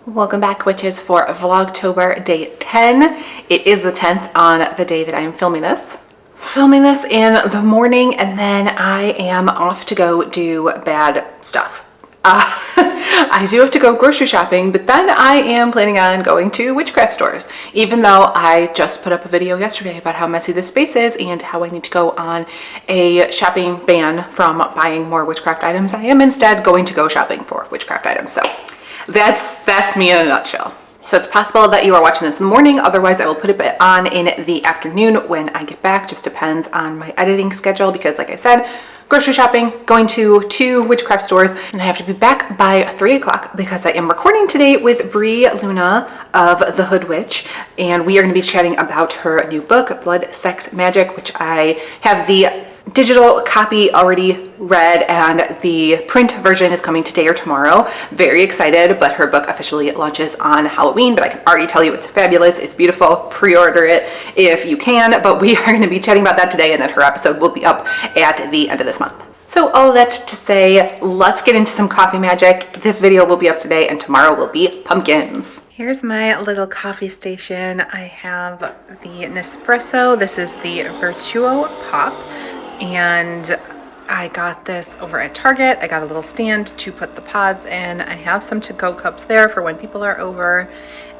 Welcome back, witches, for Vlogtober day 10. It is the 10th on the day that I am filming this. Filming this in the morning, and then I am off to go do bad stuff. I do have to go grocery shopping, but then I am planning on going to witchcraft stores, even though I just put up a video yesterday about how messy this space is and how I need to go on a shopping ban from buying more witchcraft items. I am instead going to go shopping for witchcraft items. So that's me in a nutshell. So it's possible that you are watching this in the morning. Otherwise, I will put it on in the afternoon when I get back. Just depends on my editing schedule because, like I said, grocery shopping, going to 2 witchcraft stores, and I have to be back by 3 o'clock because I am recording today with Brie Luna of The Hood Witch, and we are going to be chatting about her new book, Blood, Sex, Magic, which I have the digital copy already read, and the print version is coming today or tomorrow. Very excited, but her book officially launches on Halloween, but I can already tell you it's fabulous. It's beautiful. Pre-order it if you can, but we are going to be chatting about that today, and then her episode will be up at the end of this month. So all of that to say, let's get into some coffee magic. This video will be up today, and tomorrow will be pumpkins. Here's my little coffee station. I have the Nespresso. This is the Virtuo Pop, and I got this over at Target. I got a little stand to put the pods in. I have some to-go cups there for when people are over,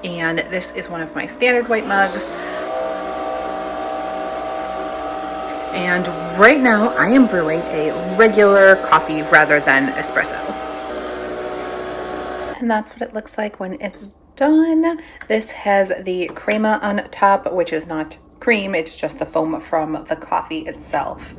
and this is one of my standard white mugs. And right now I am brewing a regular coffee rather than espresso. And that's what it looks like when it's done. This has the crema on top, which is not cream, it's just the foam from the coffee itself.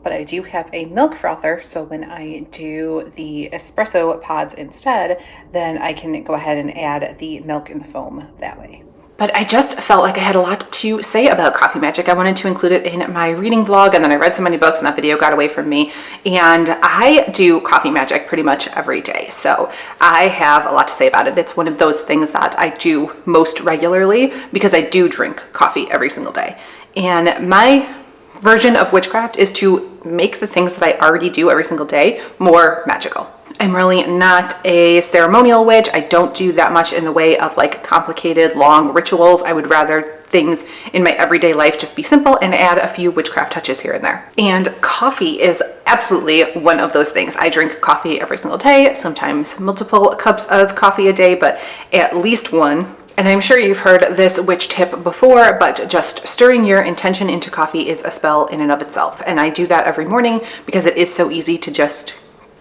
But I do have a milk frother, so when I do the espresso pods instead, then I can go ahead and add the milk and the foam that way. But I just felt like I had a lot to say about coffee magic. I wanted to include it in my reading vlog, and then I read so many books and that video got away from me. And I do coffee magic pretty much every day, so I have a lot to say about it. It's one of those things that I do most regularly because I do drink coffee every single day. And my version of witchcraft is to make the things that I already do every single day more magical. I'm really not a ceremonial witch. I don't do that much in the way of like complicated long rituals. I would rather things in my everyday life just be simple and add a few witchcraft touches here and there. And coffee is absolutely one of those things. I drink coffee every single day, sometimes multiple cups of coffee a day, but at least one. And I'm sure you've heard this witch tip before, but just stirring your intention into coffee is a spell in and of itself. And I do that every morning because it is so easy to just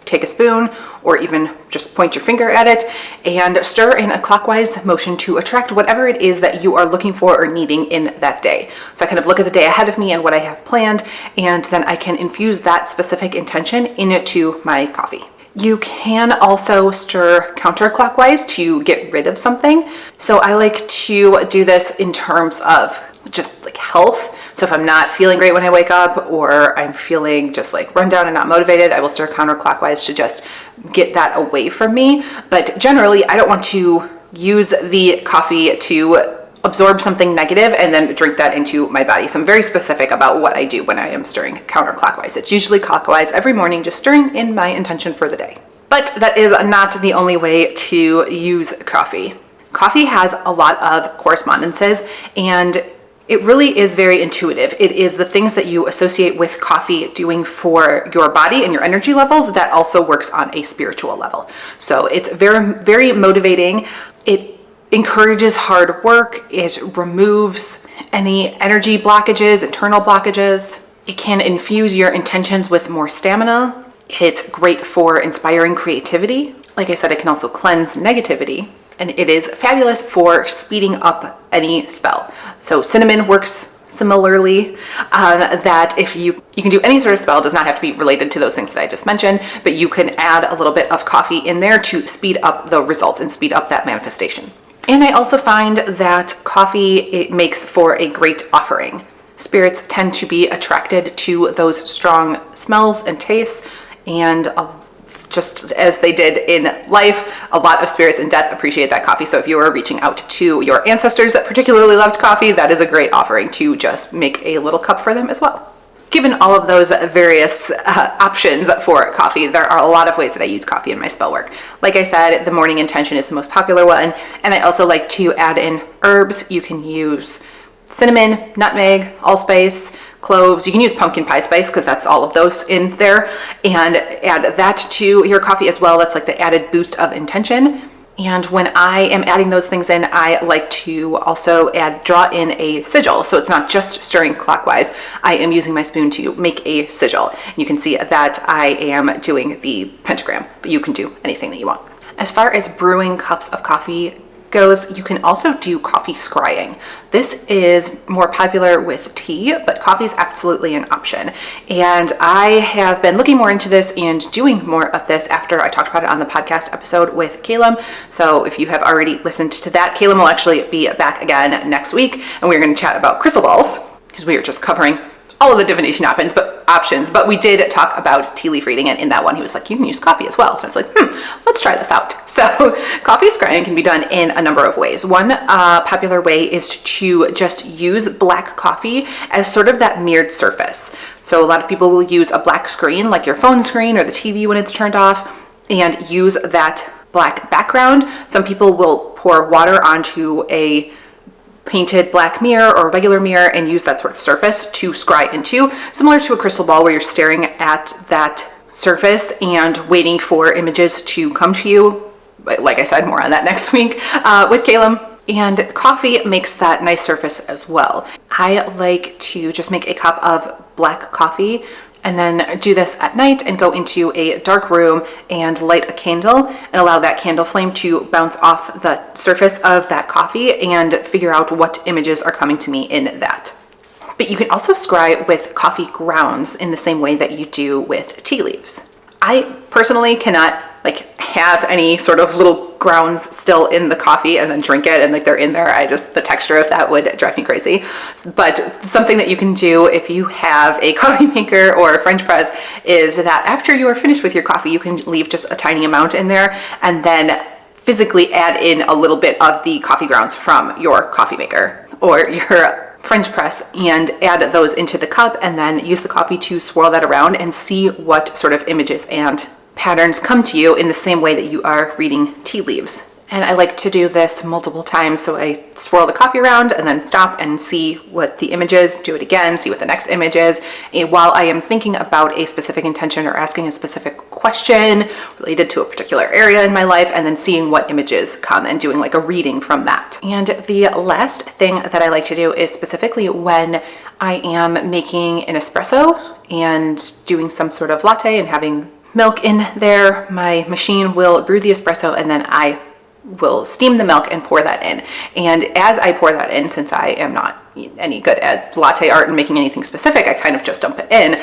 take a spoon or even just point your finger at it and stir in a clockwise motion to attract whatever it is that you are looking for or needing in that day. So I kind of look at the day ahead of me and what I have planned, and then I can infuse that specific intention into my coffee. You can also stir counterclockwise to get rid of something. So I like to do this in terms of just like health. So if I'm not feeling great when I wake up, or I'm feeling just like run down and not motivated, I will stir counterclockwise to just get that away from me. But generally, I don't want to use the coffee to absorb something negative and then drink that into my body. So I'm very specific about what I do when I am stirring counterclockwise. It's usually clockwise every morning, just stirring in my intention for the day. But that is not the only way to use coffee. Coffee has a lot of correspondences, and it really is very intuitive. It is the things that you associate with coffee doing for your body and your energy levels that also works on a spiritual level. So it's very, very motivating. It encourages hard work. It removes any energy blockages, internal blockages. It can infuse your intentions with more stamina. It's great for inspiring creativity. Like I said, it can also cleanse negativity. And it is fabulous for speeding up any spell. So cinnamon works similarly, that if you can do any sort of spell, it does not have to be related to those things that I just mentioned, but you can add a little bit of coffee in there to speed up the results and speed up that manifestation. And I also find that coffee, it makes for a great offering. Spirits tend to be attracted to those strong smells and tastes, and just as they did in life, a lot of spirits in death appreciate that coffee. So if you are reaching out to your ancestors that particularly loved coffee, that is a great offering to just make a little cup for them as well. Given all of those various options for coffee, there are a lot of ways that I use coffee in my spell work. Like I said, the morning intention is the most popular one, and I also like to add in herbs. You can use cinnamon, nutmeg, allspice, cloves. You can use pumpkin pie spice because that's all of those in there, and add that to your coffee as well. That's like the added boost of intention. And when I am adding those things in, I like to also draw in a sigil. So it's not just stirring clockwise. I am using my spoon to make a sigil. You can see that I am doing the pentagram, but you can do anything that you want. As far as brewing cups of coffee goes, you can also do coffee scrying. This is more popular with tea, but coffee is absolutely an option. And I have been looking more into this and doing more of this after I talked about it on the podcast episode with Caleb. So if you have already listened to that, Caleb will actually be back again next week, and we're going to chat about crystal balls because we are just covering all of the divination options, but we did talk about tea leaf reading, and in that one he was like, you can use coffee as well. And I was like, let's try this out. So coffee scrying can be done in a number of ways. One popular way is to just use black coffee as sort of that mirrored surface. So a lot of people will use a black screen, like your phone screen or the TV when it's turned off, and use that black background. Some people will pour water onto a painted black mirror or regular mirror and use that sort of surface to scry into, similar to a crystal ball where you're staring at that surface and waiting for images to come to you. Like I said, more on that next week with Caleb. And coffee makes that nice surface as well. I like to just make a cup of black coffee and then do this at night and go into a dark room and light a candle and allow that candle flame to bounce off the surface of that coffee and figure out what images are coming to me in that. But you can also scry with coffee grounds in the same way that you do with tea leaves. I personally cannot have any sort of little grounds still in the coffee and then drink it and they're in there. The texture of that would drive me crazy. But something that you can do if you have a coffee maker or a French press is that after you are finished with your coffee, you can leave just a tiny amount in there and then physically add in a little bit of the coffee grounds from your coffee maker or your French press and add those into the cup, and then use the coffee to swirl that around and see what sort of images and patterns come to you in the same way that you are reading tea leaves. And I like to do this multiple times. So I swirl the coffee around and then stop and see what the image is, do it again, see what the next image is, and while I am thinking about a specific intention or asking a specific question related to a particular area in my life, and then seeing what images come and doing like a reading from that. And the last thing that I like to do is specifically when I am making an espresso and doing some sort of latte and having milk in there, my machine will brew the espresso and then I will steam the milk and pour that in. And as I pour that in, since I am not any good at latte art and making anything specific, I kind of just dump it in.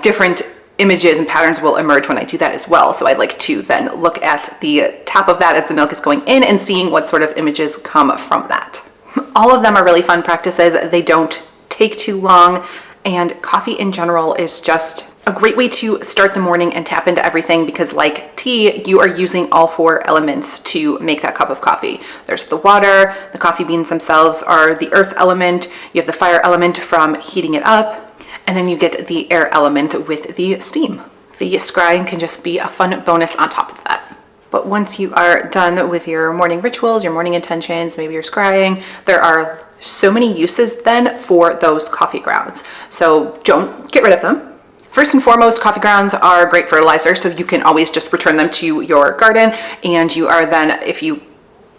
Different images and patterns will emerge when I do that as well. So I like to then look at the top of that as the milk is going in and seeing what sort of images come from that. All of them are really fun practices. They don't take too long, and coffee in general is just a great way to start the morning and tap into everything, because like tea, you are using all four elements to make that cup of coffee. There's the water, the coffee beans themselves are the earth element, you have the fire element from heating it up, and then you get the air element with the steam. The scrying can just be a fun bonus on top of that. But once you are done with your morning rituals, your morning intentions, maybe you're scrying, there are so many uses then for those coffee grounds. So don't get rid of them. First and foremost, coffee grounds are great fertilizer, so you can always just return them to your garden, and you are then, if you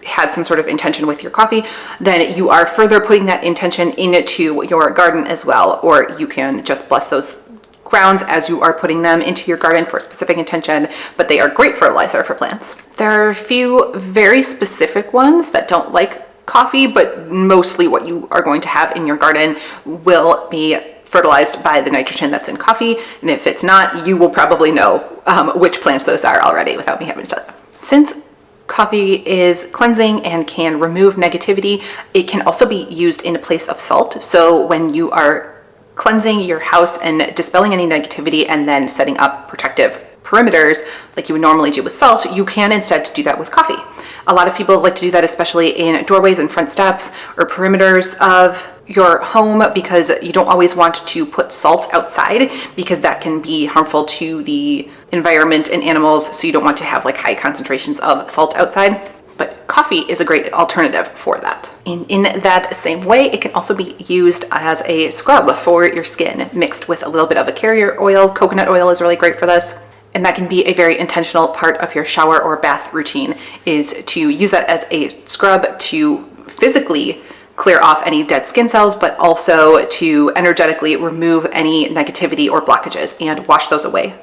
had some sort of intention with your coffee, then you are further putting that intention into your garden as well, or you can just bless those grounds as you are putting them into your garden for a specific intention, but they are great fertilizer for plants. There are a few very specific ones that don't like coffee, but mostly what you are going to have in your garden will be fertilized by the nitrogen that's in coffee, and if it's not, you will probably know which plants those are already without me having to tell you. Since coffee is cleansing and can remove negativity, it can also be used in place of salt. So when you are cleansing your house and dispelling any negativity and then setting up protective perimeters like you would normally do with salt, you can instead do that with coffee. A lot of people like to do that, especially in doorways and front steps or perimeters of your home, because you don't always want to put salt outside because that can be harmful to the environment and animals. So you don't want to have like high concentrations of salt outside. But coffee is a great alternative for that. And in that same way, it can also be used as a scrub for your skin, mixed with a little bit of a carrier oil. Coconut oil is really great for this. And that can be a very intentional part of your shower or bath routine, is to use that as a scrub to physically clear off any dead skin cells, but also to energetically remove any negativity or blockages and wash those away.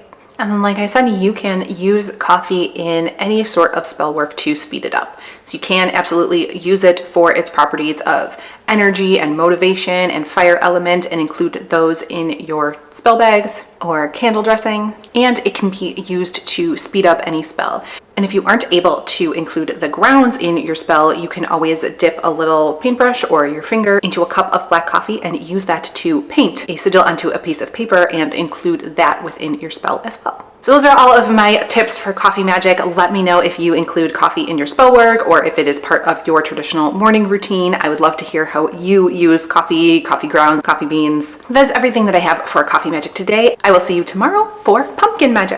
And then, like I said, you can use coffee in any sort of spell work to speed it up. So you can absolutely use it for its properties of energy and motivation and fire element, and include those in your spell bags or candle dressing. And it can be used to speed up any spell. And if you aren't able to include the grounds in your spell, you can always dip a little paintbrush or your finger into a cup of black coffee and use that to paint a sigil onto a piece of paper and include that within your spell as well. So those are all of my tips for coffee magic. Let me know if you include coffee in your spell work or if it is part of your traditional morning routine. I would love to hear how you use coffee, coffee grounds, coffee beans. That's everything that I have for coffee magic today. I will see you tomorrow for pumpkin magic.